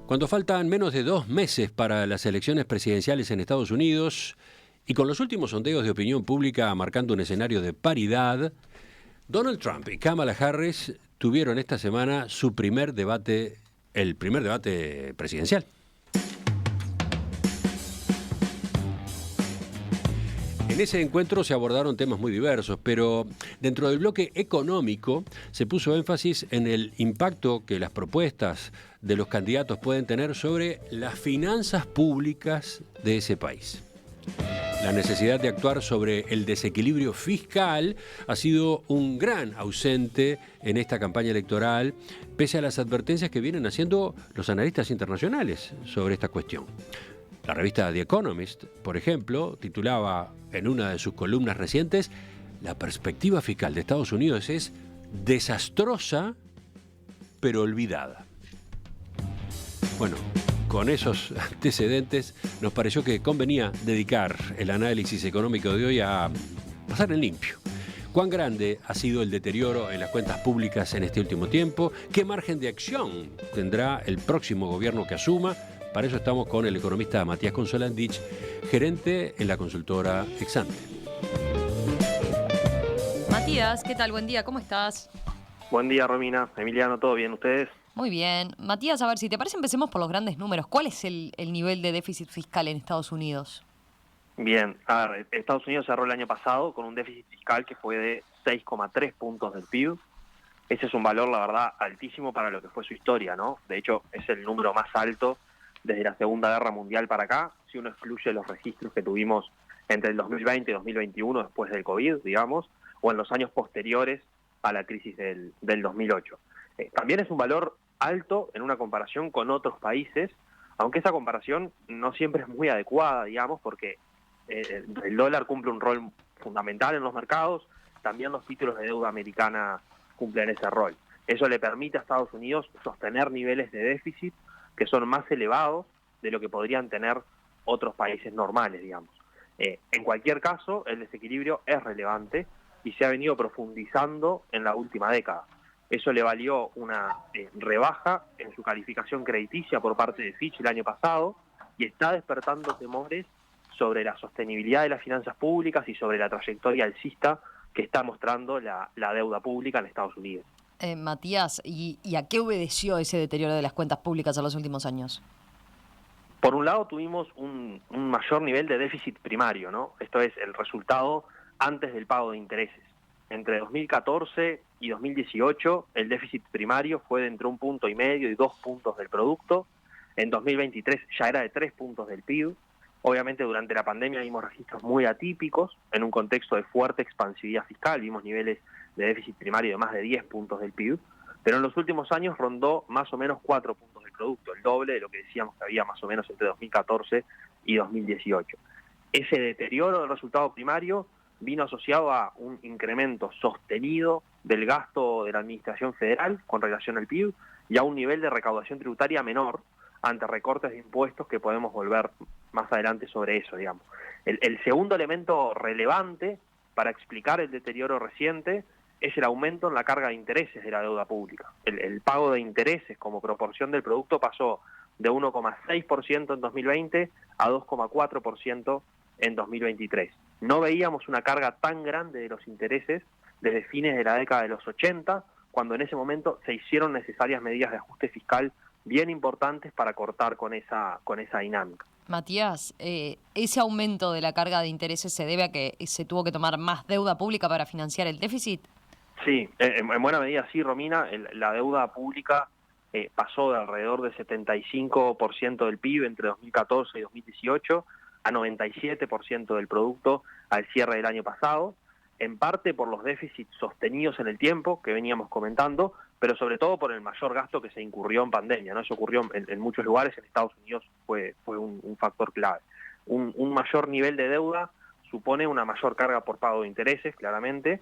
Cuando faltan menos de 2 meses para las elecciones presidenciales en Estados Unidos y con los últimos sondeos de opinión pública marcando un escenario de paridad, Donald Trump y Kamala Harris tuvieron esta semana su primer debate, el primer debate presidencial. En ese encuentro se abordaron temas muy diversos, pero dentro del bloque económico se puso énfasis en el impacto que las propuestas de los candidatos pueden tener sobre las finanzas públicas de ese país. La necesidad de actuar sobre el desequilibrio fiscal ha sido un gran ausente en esta campaña electoral, pese a las advertencias que vienen haciendo los analistas internacionales sobre esta cuestión. La revista The Economist, por ejemplo, titulaba en una de sus columnas recientes: la perspectiva fiscal de Estados Unidos es desastrosa, pero olvidada. Bueno, con esos antecedentes nos pareció que convenía dedicar el análisis económico de hoy a pasar en limpio. ¿Cuán grande ha sido el deterioro en las cuentas públicas en este último tiempo? ¿Qué margen de acción tendrá el próximo gobierno que asuma? Para eso estamos con el economista Matías Consolandich, gerente en la consultora Exante. Matías, ¿qué tal? Buen día, ¿cómo estás? Buen día, Romina. Emiliano, ¿todo bien? ¿Ustedes? Muy bien. Matías, a ver, si te parece, empecemos por los grandes números. ¿Cuál es el nivel de déficit fiscal en Estados Unidos? Bien, a ver, Estados Unidos cerró el año pasado con un déficit fiscal que fue de 6,3 puntos del PIB. Ese es un valor, la verdad, altísimo para lo que fue su historia, ¿no? De hecho, es el número más alto desde la Segunda Guerra Mundial para acá, si uno excluye los registros que tuvimos entre el 2020 y 2021, después del COVID, digamos, o en los años posteriores a la crisis del 2008. También es un valor alto en una comparación con otros países, aunque esa comparación no siempre es muy adecuada, digamos, porque el dólar cumple un rol fundamental en los mercados, también los títulos de deuda americana cumplen ese rol. Eso le permite a Estados Unidos sostener niveles de déficit que son más elevados de lo que podrían tener otros países normales, digamos. En cualquier caso, el desequilibrio es relevante y se ha venido profundizando en la última década. Eso le valió una rebaja en su calificación crediticia por parte de Fitch el año pasado y está despertando temores sobre la sostenibilidad de las finanzas públicas y sobre la trayectoria alcista que está mostrando la deuda pública en Estados Unidos. Matías, ¿y a qué obedeció ese deterioro de las cuentas públicas en los últimos años? Por un lado tuvimos un mayor nivel de déficit primario, ¿no? Esto es el resultado antes del pago de intereses. Entre 2014 y 2018 el déficit primario fue de entre 1,5 puntos y 2 puntos del producto. En 2023 ya era de 3 puntos del PIB. Obviamente durante la pandemia vimos registros muy atípicos en un contexto de fuerte expansividad fiscal, vimos niveles de déficit primario de más de 10 puntos del PIB, pero en los últimos años rondó más o menos 4 puntos del producto, el doble de lo que decíamos que había más o menos entre 2014 y 2018. Ese deterioro del resultado primario vino asociado a un incremento sostenido del gasto de la administración federal con relación al PIB y a un nivel de recaudación tributaria menor ante recortes de impuestos que podemos volver más adelante sobre eso, digamos. El segundo elemento relevante para explicar el deterioro reciente es el aumento en la carga de intereses de la deuda pública. El pago de intereses como proporción del producto pasó de 1,6% en 2020 a 2,4% en 2023. No veíamos una carga tan grande de los intereses desde fines de la década de los 80, cuando en ese momento se hicieron necesarias medidas de ajuste fiscal bien importantes para cortar con esa dinámica. Matías, ¿ese aumento de la carga de intereses se debe a que se tuvo que tomar más deuda pública para financiar el déficit? Sí, en buena medida sí, Romina. La deuda pública pasó de alrededor del 75% del PIB entre 2014 y 2018 a 97% del producto al cierre del año pasado, en parte por los déficits sostenidos en el tiempo que veníamos comentando, pero sobre todo por el mayor gasto que se incurrió en pandemia, ¿no? Eso ocurrió en muchos lugares, en Estados Unidos fue un factor clave. Un mayor nivel de deuda supone una mayor carga por pago de intereses, claramente,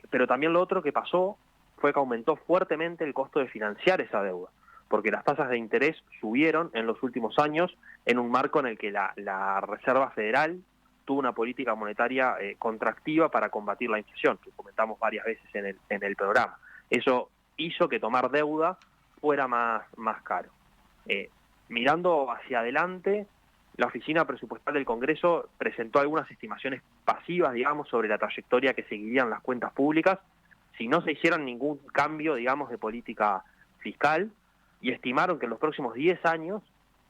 pero también lo otro que pasó fue que aumentó fuertemente el costo de financiar esa deuda, porque las tasas de interés subieron en los últimos años en un marco en el que la Reserva Federal tuvo una política monetaria contractiva para combatir la inflación, que comentamos varias veces en el programa. Eso hizo que tomar deuda fuera más caro. mirando hacia adelante, la Oficina Presupuestal del Congreso presentó algunas estimaciones pasivas, digamos, sobre la trayectoria que seguirían las cuentas públicas si no se hicieran ningún cambio, digamos, de política fiscal, y estimaron que en los próximos 10 años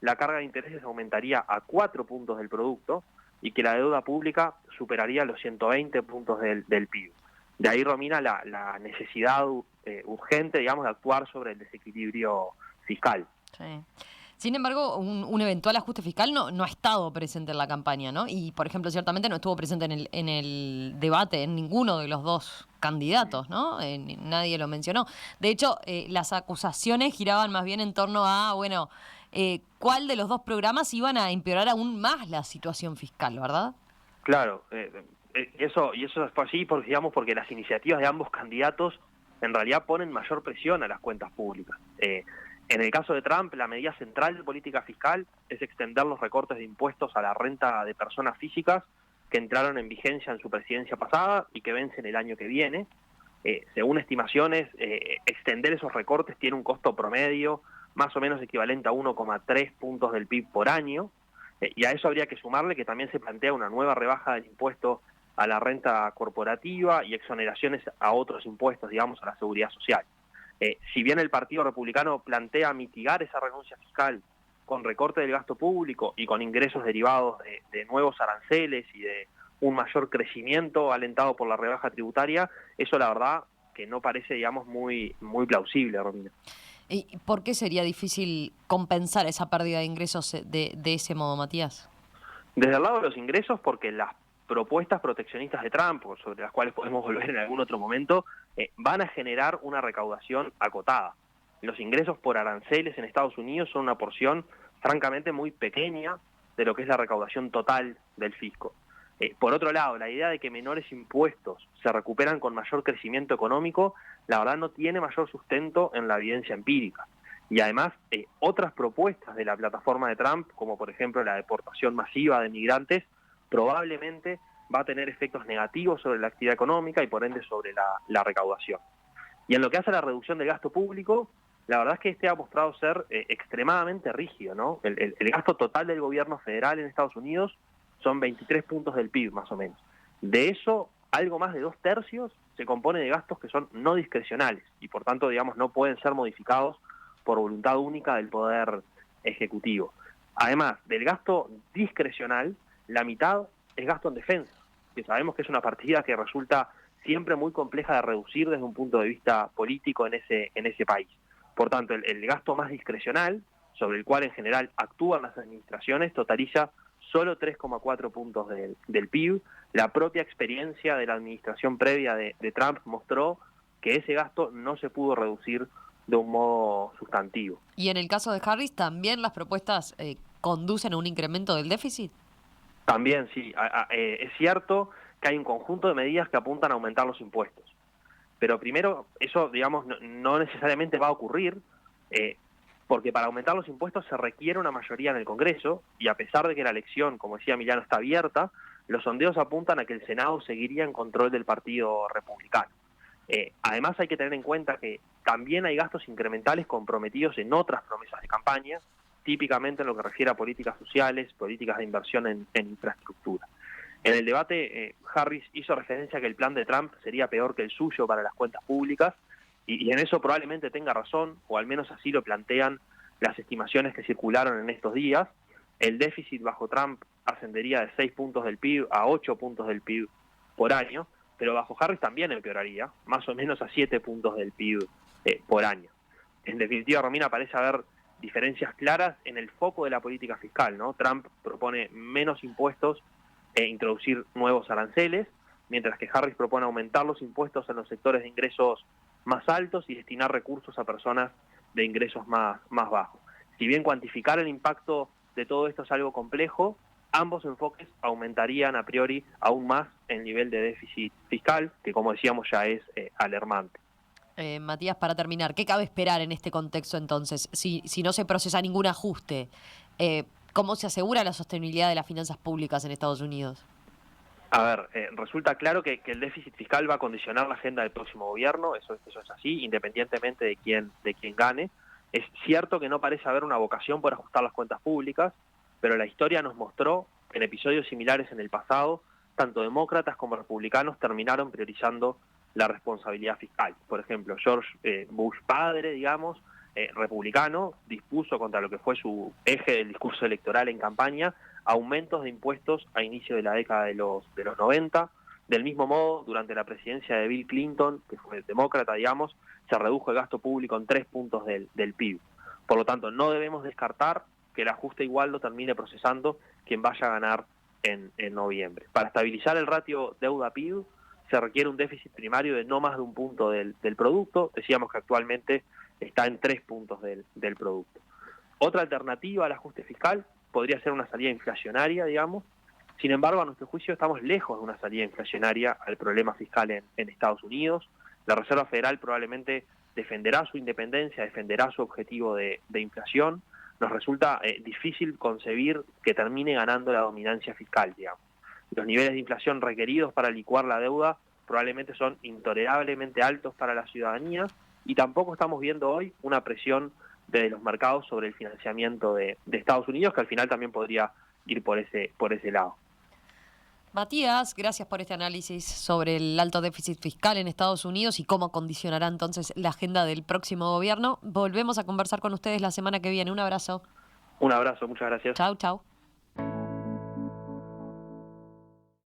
la carga de intereses aumentaría a 4 puntos del producto y que la deuda pública superaría los 120 puntos del PIB. De ahí, Romina, la necesidad urgente, digamos, de actuar sobre el desequilibrio fiscal. Sí. Sin embargo, un eventual ajuste fiscal no ha estado presente en la campaña, ¿no? Y, por ejemplo, ciertamente no estuvo presente en el debate, en ninguno de los dos candidatos, ¿no? Nadie lo mencionó. De hecho, las acusaciones giraban más bien en torno a, bueno, cuál de los dos programas iban a empeorar aún más la situación fiscal, ¿verdad? Claro, eso fue así porque, digamos, porque las iniciativas de ambos candidatos en realidad ponen mayor presión a las cuentas públicas. En el caso de Trump, la medida central de política fiscal es extender los recortes de impuestos a la renta de personas físicas que entraron en vigencia en su presidencia pasada y que vencen el año que viene. Según estimaciones, extender esos recortes tiene un costo promedio más o menos equivalente a 1,3 puntos del PIB por año, y a eso habría que sumarle que también se plantea una nueva rebaja del impuesto a la renta corporativa y exoneraciones a otros impuestos, digamos, a la seguridad social. Si bien el Partido Republicano plantea mitigar esa renuncia fiscal con recorte del gasto público y con ingresos derivados de nuevos aranceles y de un mayor crecimiento alentado por la rebaja tributaria, eso la verdad que no parece, digamos, muy plausible, Romina. ¿Y por qué sería difícil compensar esa pérdida de ingresos de ese modo, Matías? Desde el lado de los ingresos, porque las propuestas proteccionistas de Trump, sobre las cuales podemos volver en algún otro momento, van a generar una recaudación acotada. Los ingresos por aranceles en Estados Unidos son una porción francamente muy pequeña de lo que es la recaudación total del fisco. Por otro lado, la idea de que menores impuestos se recuperan con mayor crecimiento económico, la verdad no tiene mayor sustento en la evidencia empírica. Y además, otras propuestas de la plataforma de Trump, como por ejemplo la deportación masiva de migrantes, probablemente va a tener efectos negativos sobre la actividad económica y por ende sobre la recaudación. Y en lo que hace a la reducción del gasto público, la verdad es que este ha mostrado ser extremadamente rígido, ¿no? El gasto total del gobierno federal en Estados Unidos son 23 puntos del PIB, más o menos. De eso, algo más de 2/3 se compone de gastos que son no discrecionales y por tanto, digamos, no pueden ser modificados por voluntad única del Poder Ejecutivo. Además del gasto discrecional, la mitad es gasto en defensa, que sabemos que es una partida que resulta siempre muy compleja de reducir desde un punto de vista político en ese país. Por tanto, el gasto más discrecional, sobre el cual en general actúan las administraciones, totaliza solo 3,4 puntos del PIB. La propia experiencia de la administración previa de Trump mostró que ese gasto no se pudo reducir de un modo sustantivo. Y en el caso de Harris, ¿también las propuestas conducen a un incremento del déficit? También, sí. Es cierto que hay un conjunto de medidas que apuntan a aumentar los impuestos. Pero primero, eso, digamos, no necesariamente va a ocurrir, porque para aumentar los impuestos se requiere una mayoría en el Congreso, y a pesar de que la elección, como decía Emiliano, está abierta, los sondeos apuntan a que el Senado seguiría en control del Partido Republicano. Además hay que tener en cuenta que también hay gastos incrementales comprometidos en otras promesas de campaña, típicamente en lo que refiere a políticas sociales, políticas de inversión en infraestructura. En el debate, Harris hizo referencia a que el plan de Trump sería peor que el suyo para las cuentas públicas, y en eso probablemente tenga razón, o al menos así lo plantean las estimaciones que circularon en estos días. El déficit bajo Trump ascendería de 6 puntos del PIB a 8 puntos del PIB por año, pero bajo Harris también empeoraría, más o menos a 7 puntos del PIB por año. En definitiva, Romina, parece haber diferencias claras en el foco de la política fiscal, ¿no? Trump propone menos impuestos e introducir nuevos aranceles, mientras que Harris propone aumentar los impuestos en los sectores de ingresos más altos y destinar recursos a personas de ingresos más bajos. Si bien cuantificar el impacto de todo esto es algo complejo, ambos enfoques aumentarían a priori aún más el nivel de déficit fiscal, que como decíamos ya es alarmante. Matías, para terminar, ¿qué cabe esperar en este contexto entonces? Si no se procesa ningún ajuste, ¿cómo se asegura la sostenibilidad de las finanzas públicas en Estados Unidos? A ver, resulta claro que el déficit fiscal va a condicionar la agenda del próximo gobierno, eso es así, independientemente de quién gane. Es cierto que no parece haber una vocación por ajustar las cuentas públicas, pero la historia nos mostró que en episodios similares en el pasado, tanto demócratas como republicanos terminaron priorizando la responsabilidad fiscal. Por ejemplo, George Bush padre, digamos, republicano, dispuso contra lo que fue su eje del discurso electoral en campaña, aumentos de impuestos a inicio de la década de los 90. Del mismo modo, durante la presidencia de Bill Clinton, que fue demócrata, digamos, se redujo el gasto público en 3 puntos del PIB. Por lo tanto, no debemos descartar que el ajuste igual lo termine procesando quien vaya a ganar en noviembre. Para estabilizar el ratio deuda-PIB se requiere un déficit primario de no más de 1 punto del producto. Decíamos que actualmente está en 3 puntos del producto. Otra alternativa al ajuste fiscal podría ser una salida inflacionaria, digamos. Sin embargo, a nuestro juicio estamos lejos de una salida inflacionaria al problema fiscal en Estados Unidos. La Reserva Federal probablemente defenderá su independencia, defenderá su objetivo de inflación. Nos resulta difícil concebir que termine ganando la dominancia fiscal, digamos. Los niveles de inflación requeridos para licuar la deuda probablemente son intolerablemente altos para la ciudadanía, y tampoco estamos viendo hoy una presión de los mercados sobre el financiamiento de Estados Unidos, que al final también podría ir por ese lado. Matías, gracias por este análisis sobre el alto déficit fiscal en Estados Unidos y cómo condicionará entonces la agenda del próximo gobierno. Volvemos a conversar con ustedes la semana que viene. Un abrazo. Un abrazo, muchas gracias. Chau, chau.